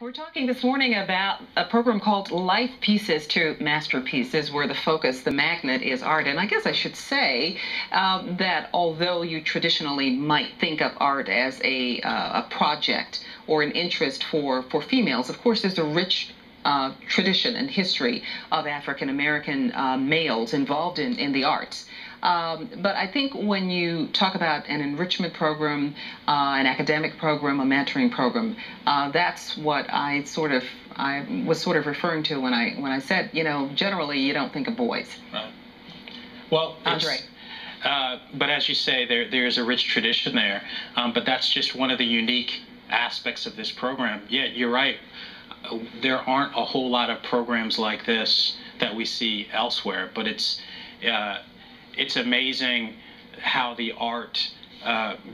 We're talking this morning about a program called Life Pieces to Masterpieces, where the focus, the magnet, is art. And I guess I should say that although you traditionally might think of art as a project or an interest for females, of course there's a rich tradition and history of African American males involved in the arts. But I think when you talk about an enrichment program, an academic program, a mentoring program, that's what I was sort of referring to when I said, generally you don't think of boys. Right. Well, Andre. But as you say, there's a rich tradition there. But that's just one of the unique aspects of this program. Yeah, you're right. There aren't a whole lot of programs like this that we see elsewhere, but it's amazing how the art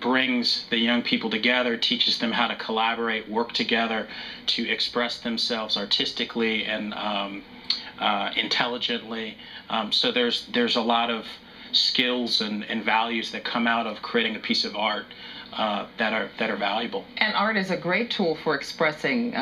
brings the young people together, teaches them how to collaborate, work together to express themselves artistically and intelligently. So there's a lot of skills and values that come out of creating a piece of art that are valuable. And art is a great tool for expressing,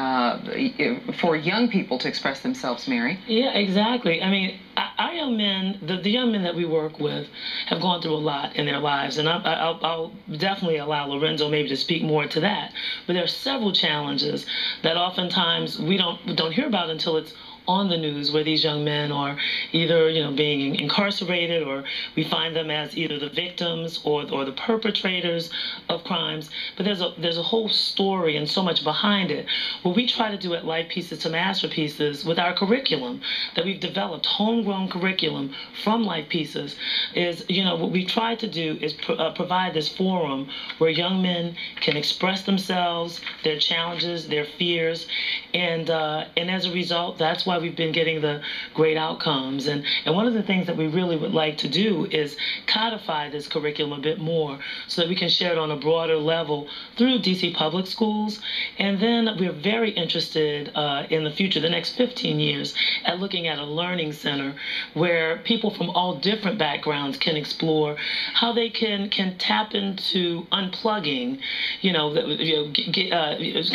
for young people to express themselves, Mary. Yeah, exactly. I mean, our young men, the young men that we work with have gone through a lot in their lives, and I'll definitely allow Lorenzo maybe to speak more to that. But there are several challenges that oftentimes we don't hear about until it's on the news, where these young men are either being incarcerated, or we find them as either the victims or the perpetrators of crimes. But there's a whole story and so much behind it. What we try to do at Life Pieces to Masterpieces with our curriculum that we've developed, homegrown curriculum from Life Pieces, is what we try to do is provide this forum where young men can express themselves, their challenges, their fears, and as a result, that's why we've been getting the great outcomes. And one of the things that we really would like to do is codify this curriculum a bit more so that we can share it on a broader level through DC public schools. And then we're very interested in the future, the next 15 years, at looking at a learning center where people from all different backgrounds can explore how they can tap into unplugging,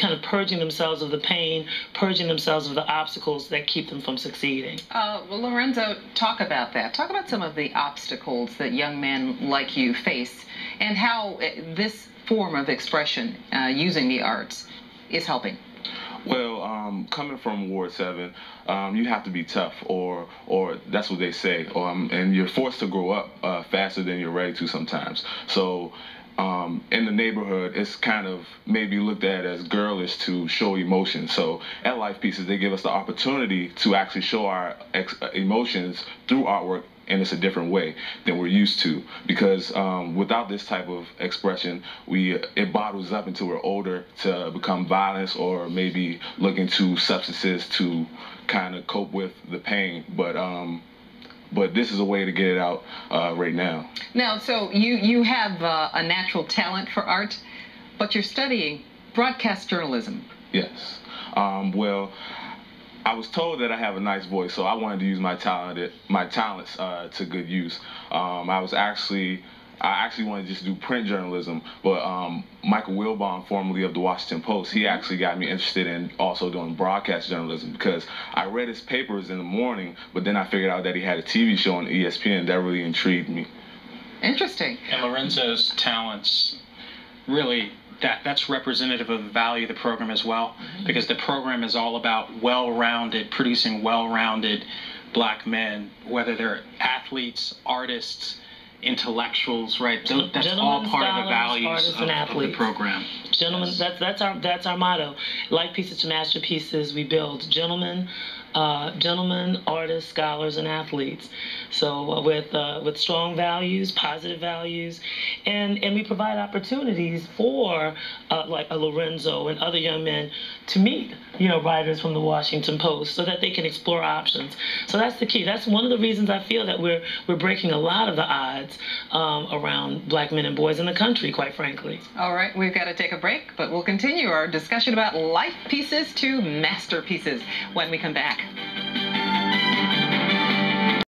kind of purging themselves of the pain, purging themselves of the obstacles that keep them from succeeding. Well, Lorenzo, talk about that. Talk about some of the obstacles that young men like you face and how this form of expression using the arts is helping. Well, coming from Ward 7, you have to be tough, or that's what they say, and you're forced to grow up faster than you're ready to sometimes. So in the neighborhood, it's kind of maybe looked at as girlish to show emotion. So at Life Pieces, they give us the opportunity to actually show our emotions through artwork, and it's a different way than we're used to, because without this type of expression, it bottles up until we're older to become violence, or maybe look into substances to kind of cope with the pain. But this is a way to get it out right now. Now, so you have a natural talent for art, but you're studying broadcast journalism. Yes. Well, I was told that I have a nice voice, so I wanted to use my talents to good use. I actually wanted to just do print journalism, but Michael Wilbon, formerly of the Washington Post, he actually got me interested in also doing broadcast journalism, because I read his papers in the morning, but then I figured out that he had a TV show on ESPN that really intrigued me. Interesting. And Lorenzo's talents, really, that's representative of the value of the program as well, because the program is all about producing well-rounded black men, whether they're athletes, artists, intellectuals, right? That's all part of the values of the program. Gentlemen, yes. That's our motto. Life Pieces to Masterpieces. We build gentlemen, artists, scholars, and athletes. So with strong values, positive values, and we provide opportunities for like a Lorenzo and other young men to meet writers from the Washington Post, so that they can explore options. So that's the key. That's one of the reasons I feel that we're breaking a lot of the odds around black men and boys in the country, quite frankly. All right, we've got to take a break, but we'll continue our discussion about Life Pieces to Masterpieces when we come back.